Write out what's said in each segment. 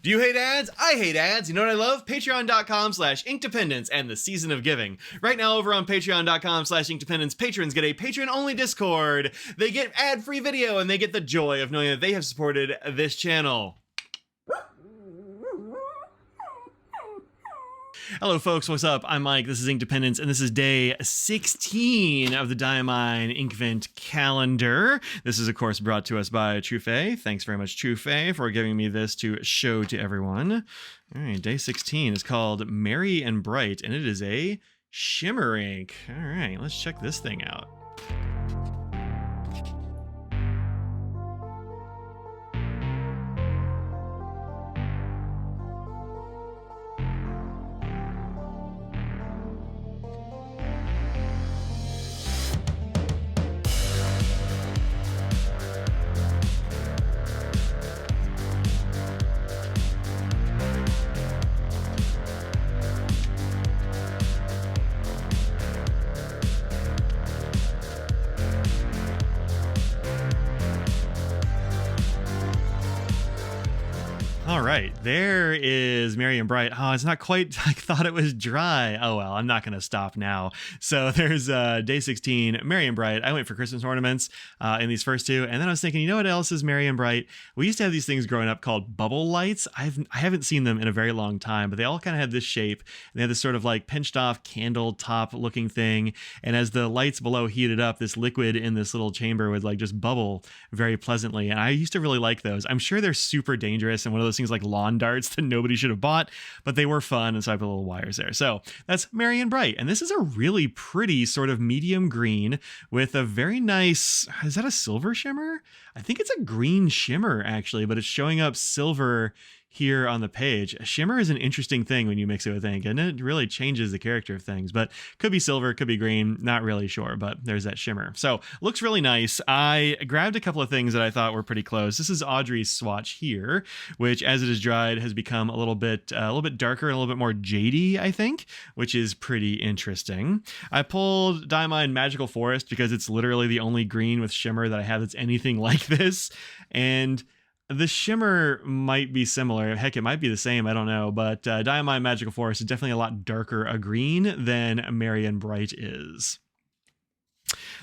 Do you hate ads? I hate ads. You know what I love? Patreon.com/inkdependence and the season of giving. Right now over on Patreon.com/inkdependence, patrons get a patron-only Discord. They get ad-free video and they get the joy of knowing that they have supported this channel. Hello folks, what's up? I'm Mike, this is Inkdependence, and this is day 16 of the Diamine Inkvent calendar. This is of course brought to us by Truphae. Thanks very much Truphae for giving me this to show to everyone. All right, day 16 is called Merry and Bright, and it is a shimmer ink. All right, let's check this thing out. All right, there is Merry and Bright. Oh, it's not quite, I thought it was dry. Oh well, I'm not gonna stop now. So there's day 16, Merry and Bright. I went for Christmas ornaments in these first two, and then I was thinking, you know what else is Merry and Bright? We used to have these things growing up called bubble lights. I haven't seen them in a very long time, but they all kind of had this shape. They had this sort of like pinched off candle top looking thing, and as the lights below heated up, this liquid in this little chamber would like just bubble very pleasantly, and I used to really like those. I'm sure they're super dangerous and one of those things like lawn darts that nobody should have bought, but they were fun, and so I put little wires there. So that's Merry and Bright, and this is a really pretty sort of medium green with a very nice, is that a silver shimmer? I think it's a green shimmer actually, but it's showing up silver here on the page. A shimmer is an interesting thing when you mix it with ink, and it really changes the character of things, but could be silver, could be green, not really sure, but there's that shimmer. So looks really nice. I grabbed a couple of things that I thought were pretty close. This is Audrey's swatch here, which as it is dried has become a little bit darker and a little bit more jadey, I think, which is pretty interesting. I pulled Diamine Magical Forest because it's literally the only green with shimmer that I have that's anything like this, and the shimmer might be similar. Heck, it might be the same. I don't know. But Diamine Magical Forest is definitely a lot darker a green than Merry and Bright is.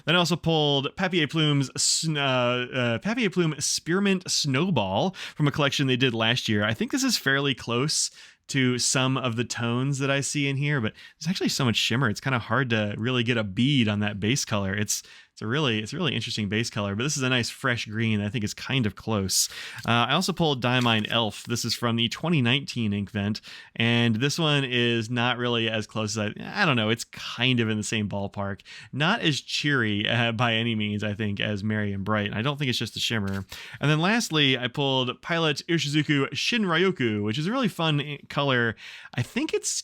Then I also pulled Papier Plume's Papier Plume Spearmint Snowball from a collection they did last year. I think this is fairly close to some of the tones that I see in here, but there's actually so much shimmer. It's kind of hard to really get a bead on that base color. It's a really interesting base color, but this is a nice fresh green. I think it's kind of close. I also pulled Diamine Elf. This is from the 2019 Inkvent, and this one is not really as close as I don't know. It's kind of in the same ballpark. Not as cheery by any means, I think, as Merry and Bright. I don't think it's just the shimmer. And then lastly, I pulled Pilot Ishizuku Shinryoku, which is a really fun color. I think it's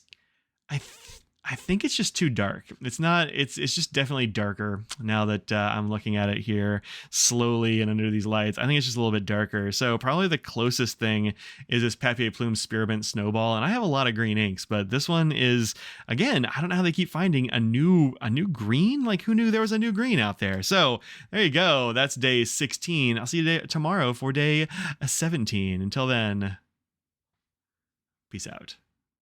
just too dark. It's not, it's just definitely darker now that I'm looking at it here slowly and under these lights. I think it's just a little bit darker. So probably the closest thing is this Papier Plume Spearmint Snowball. And I have a lot of green inks, but this one is, again, I don't know how they keep finding a new green. Like who knew there was a new green out there? So there you go. That's day 16. I'll see you tomorrow for day 17. Until then, peace out.